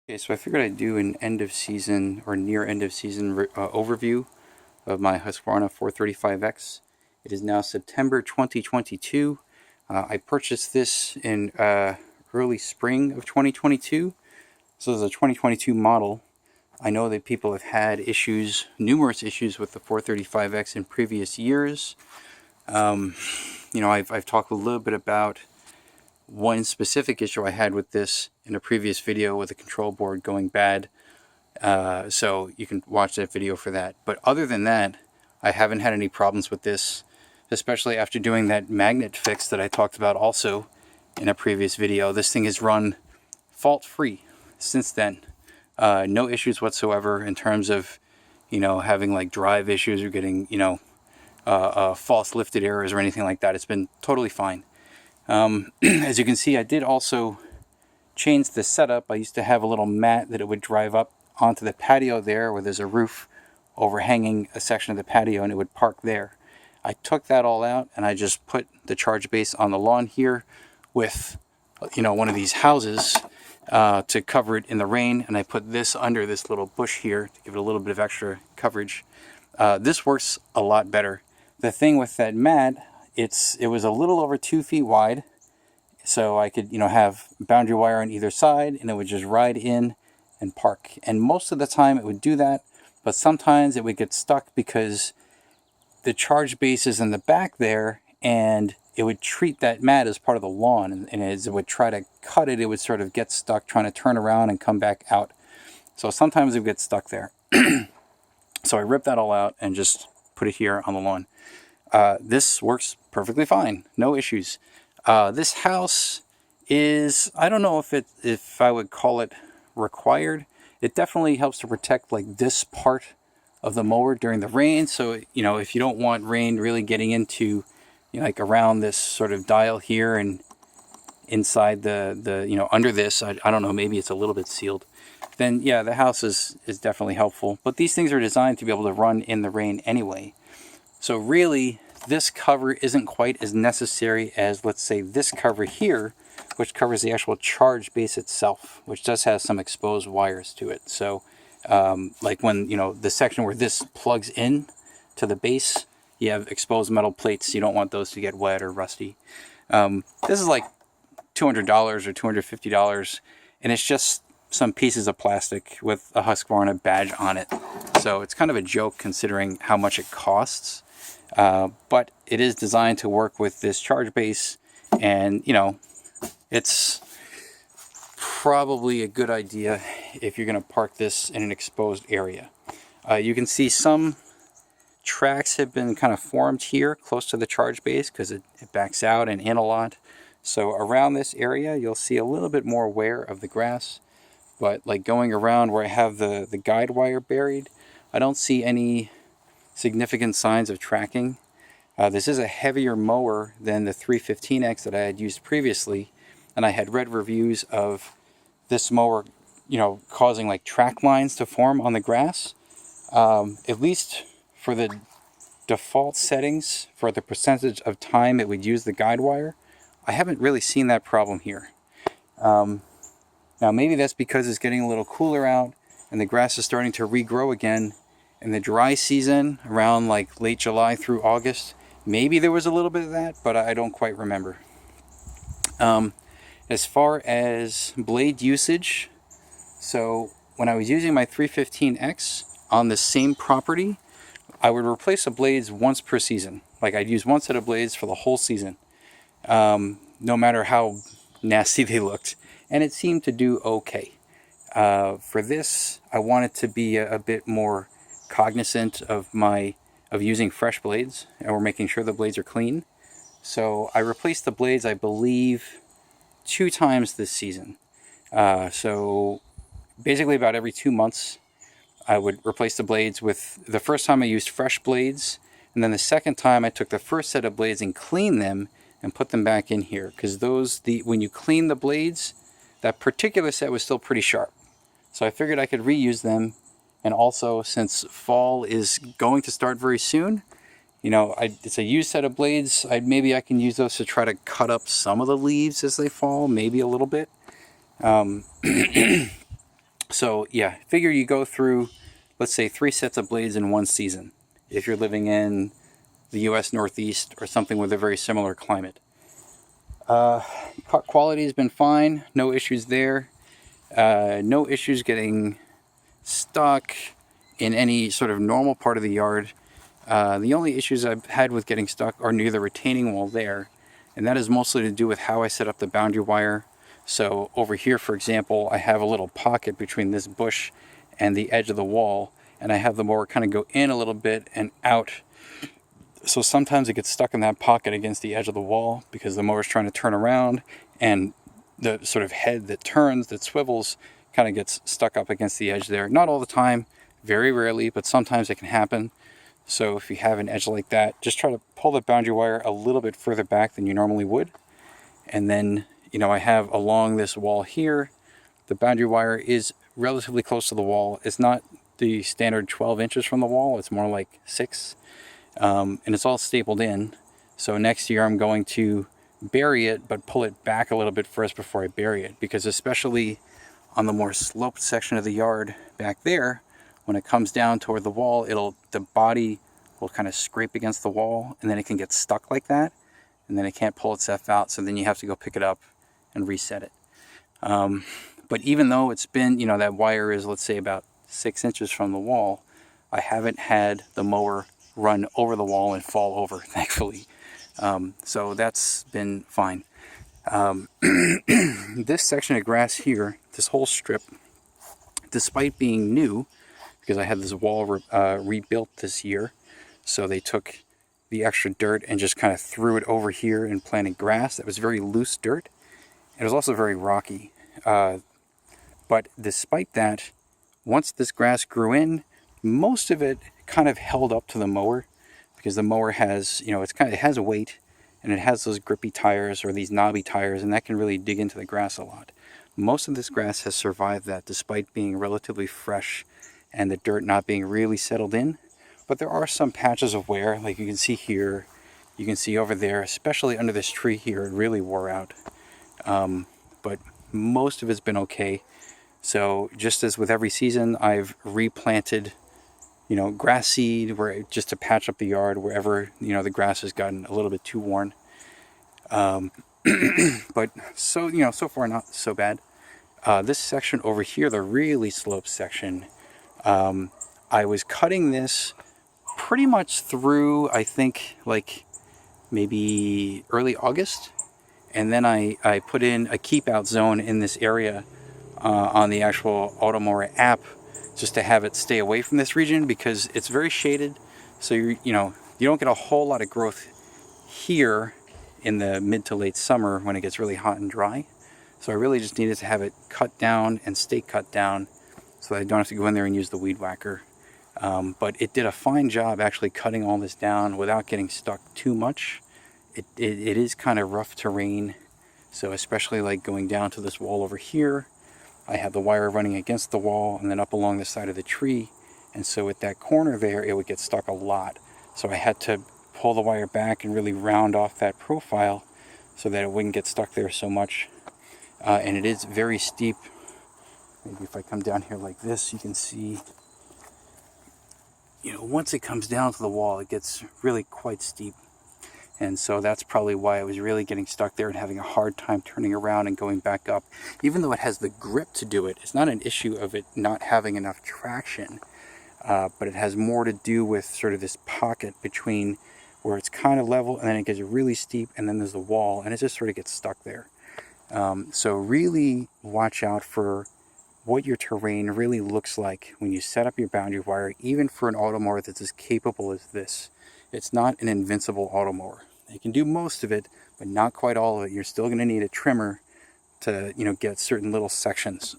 Okay, so I figured I'd do an end of season or near end of season overview of my Husqvarna 435X. It is now September 2022. I purchased this in early spring of 2022. So this is a 2022 model. I know that people have had issues, numerous issues with the 435X in previous years. I've talked a little bit about one specific issue I had with this in a previous video with the control board going bad. So you can watch that video for that. But other than that, I haven't had any problems with this, especially after doing that magnet fix that I talked about also in a previous video. This thing has run fault-free since then. No issues whatsoever in terms of, having like drive issues or getting, false lifted errors or anything like that. It's been totally fine. As you can see, I did also change the setup. I used to have a little mat that it would drive up onto the patio there where there's a roof overhanging a section of the patio, and it would park there. I took that all out and I just put the charge base on the lawn here with one of these houses to cover it in the rain, and I put this under this little bush here to give it a little bit of extra coverage. This works a lot better. The thing with that mat, it was a little over 2 feet wide, so I could have boundary wire on either side, and it would just ride in and park. And most of the time it would do that, but sometimes it would get stuck because the charge base is in the back there, and it would treat that mat as part of the lawn, and as it would try to cut it, it would sort of get stuck trying to turn around and come back out. So sometimes it would get stuck there. So I ripped that all out and just put it here on the lawn. This works perfectly fine, no issues. This house is, I don't know if I would call it required. It definitely helps to protect like this part of the mower during the rain. So, if you don't want rain really getting into, like around this sort of dial here and inside the under this, I don't know, maybe it's a little bit sealed. Then yeah, the house is definitely helpful. But these things are designed to be able to run in the rain anyway. So really, this cover isn't quite as necessary as, let's say, this cover here, which covers the actual charge base itself, which does have some exposed wires to it. So like when, the section where this plugs in to the base, you have exposed metal plates. You don't want those to get wet or rusty. This is like $200 or $250, and it's just some pieces of plastic with a Husqvarna badge on it. So it's kind of a joke considering how much it costs. But it is designed to work with this charge base, and it's probably a good idea if you're going to park this in an exposed area. You can see some tracks have been kind of formed here close to the charge base because it backs out and in a lot. So around this area you'll see a little bit more wear of the grass, but like going around where I have the guide wire buried, I don't see any significant signs of tracking. This is a heavier mower than the 315X that I had used previously, and I had read reviews of this mower, causing like track lines to form on the grass. At least for the default settings for the percentage of time it would use the guide wire, I haven't really seen that problem here. Now maybe that's because it's getting a little cooler out and the grass is starting to regrow again. In the dry season, around like late July through August, maybe there was a little bit of that, but I don't quite remember. As far as blade usage, so when I was using my 315X on the same property, I would replace the blades once per season. Like I'd use one set of blades for the whole season, no matter how nasty they looked, and it seemed to do okay. For this, I wanted to be a bit more cognizant of using fresh blades, and we're making sure the blades are clean. So I replaced the blades, I believe, 2 times this season. So basically about every 2 months I would replace the blades. With the first time I used fresh blades, and then the second time I took the first set of blades and cleaned them and put them back in here, because when you clean the blades, that particular set was still pretty sharp. So I figured I could reuse them. And also, since fall is going to start very soon, it's a used set of blades. Maybe I can use those to try to cut up some of the leaves as they fall, maybe a little bit. So yeah, figure you go through, let's say, 3 sets of blades in one season if you're living in the US Northeast or something with a very similar climate. Quality has been fine, no issues there. No issues getting stuck in any sort of normal part of the yard. The only issues I've had with getting stuck are near the retaining wall there, and that is mostly to do with how I set up the boundary wire. So over here, for example, I have a little pocket between this bush and the edge of the wall, and I have the mower kind of go in a little bit and out. So sometimes it gets stuck in that pocket against the edge of the wall because the mower's trying to turn around, and the sort of head that turns, that swivels, kind of gets stuck up against the edge there. Not all the time, very rarely, but sometimes it can happen. So if you have an edge like that, just try to pull the boundary wire a little bit further back than you normally would. And then, you know, I have along this wall here, the boundary wire is relatively close to the wall. It's not the standard 12 inches from the wall, it's more like 6. And it's all stapled in. So next year I'm going to bury it, but pull it back a little bit first before I bury it, because especially on the more sloped section of the yard back there, when it comes down toward the wall, the body will kind of scrape against the wall, and then it can get stuck like that, and then it can't pull itself out, so then you have to go pick it up and reset it. But even though it's been, you know, that wire is, let's say, about 6 inches from the wall, I haven't had the mower run over the wall and fall over, thankfully. So that's been fine. This section of grass here, this whole strip, despite being new, because I had this wall rebuilt this year, so they took the extra dirt and just kind of threw it over here and planted grass. That was very loose dirt. It was also very rocky. But despite that, once this grass grew in, most of it kind of held up to the mower, because the mower has, you know, it has a weight, and it has those grippy tires or these knobby tires, and that can really dig into the grass a lot. Most of this grass has survived that despite being relatively fresh and the dirt not being really settled in. But there are some patches of wear, like you can see here, you can see over there, especially under this tree here, it really wore out. But most of it's been okay. So just as with every season, I've replanted, you know, grass seed just to patch up the yard wherever, you know, the grass has gotten a little bit too worn. But so, you know, so far not so bad. This section over here, the really sloped section, I was cutting this pretty much through, I think, like maybe early August. And then I put in a keep out zone in this area on the actual automower app, just to have it stay away from this region, because it's very shaded. So you don't get a whole lot of growth here in the mid to late summer when it gets really hot and dry. So I really just needed to have it cut down and stay cut down so that I don't have to go in there and use the weed whacker. But it did a fine job actually cutting all this down without getting stuck too much. It is kind of rough terrain, so especially like going down to this wall over here, I had the wire running against the wall and then up along the side of the tree, and so at that corner there it would get stuck a lot. So I had to pull the wire back and really round off that profile so that it wouldn't get stuck there so much. And it is very steep. Maybe if I come down here like this, you can see, you know, once it comes down to the wall, it gets really quite steep. And so that's probably why I was really getting stuck there and having a hard time turning around and going back up. Even though it has the grip to do it, it's not an issue of it not having enough traction, but it has more to do with sort of this pocket between where it's kind of level and then it gets really steep and then there's the wall, and it just sort of gets stuck there. So really watch out for what your terrain really looks like when you set up your boundary wire, even for an automower that's as capable as this. It's not an invincible automower. It can do most of it, but not quite all of it. You're still going to need a trimmer to, you know, get certain little sections.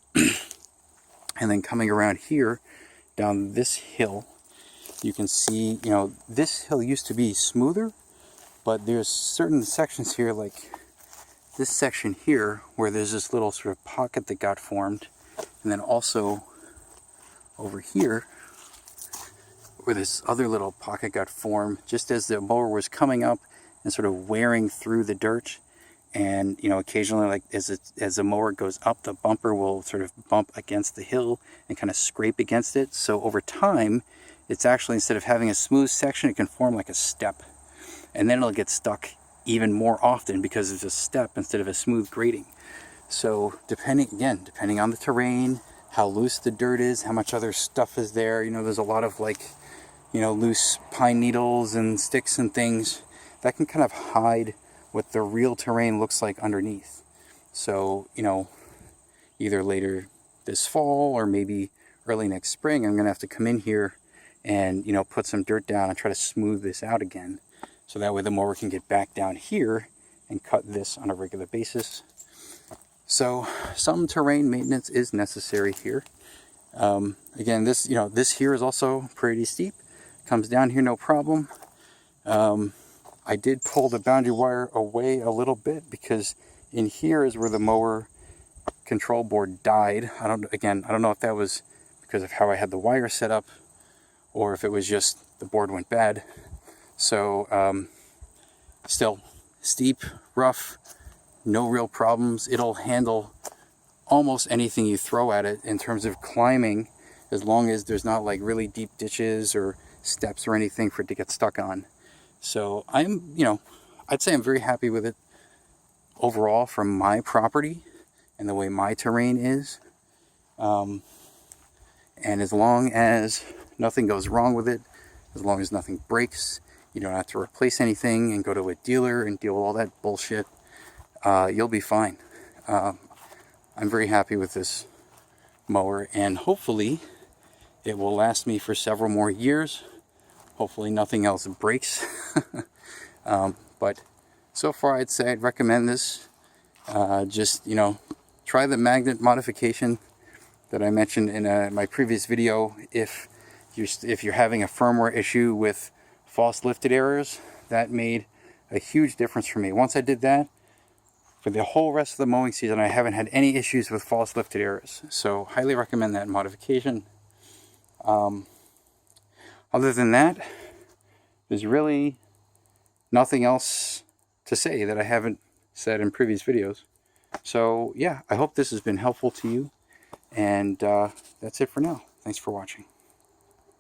And then coming around here, down this hill, you can see, you know, this hill used to be smoother, but there's certain sections here, like this section here, where there's this little sort of pocket that got formed. And then also over here, where this other little pocket got formed just as the mower was coming up and sort of wearing through the dirt. And occasionally, like as the mower goes up, the bumper will sort of bump against the hill and kind of scrape against it. So over time, it's actually, instead of having a smooth section, it can form like a step, and then it'll get stuck even more often because it's a step instead of a smooth grading. So depending on the terrain, how loose the dirt is, how much other stuff is there, there's a lot of like loose pine needles and sticks and things that can kind of hide what the real terrain looks like underneath. So either later this fall or maybe early next spring, I'm gonna have to come in here and put some dirt down and try to smooth this out again, so that way the mower can get back down here and cut this on a regular basis. So some terrain maintenance is necessary here. Again, this here is also pretty steep. Comes down here no problem. I did pull the boundary wire away a little bit because in here is where the mower control board died. I don't know if that was because of how I had the wire set up, or if it was just the board went bad. So still steep, rough, no real problems. It'll handle almost anything you throw at it in terms of climbing, as long as there's not like really deep ditches or steps or anything for it to get stuck on. So I'd say I'm very happy with it overall from my property and the way my terrain is. And as long as nothing goes wrong with it, as long as nothing breaks, you don't have to replace anything and go to a dealer and deal with all that bullshit, you'll be fine. I'm very happy with this mower, and hopefully it will last me for several more years. Hopefully nothing else breaks. But so far I'd say I'd recommend this. Just try the magnet modification that I mentioned in my previous video. If you're having a firmware issue with false lifted errors, that made a huge difference for me. Once I did that, for the whole rest of the mowing season, I haven't had any issues with false lifted errors. So highly recommend that modification. Other than that, there's really nothing else to say that I haven't said in previous videos. So yeah, I hope this has been helpful to you, and that's it for now. Thanks for watching.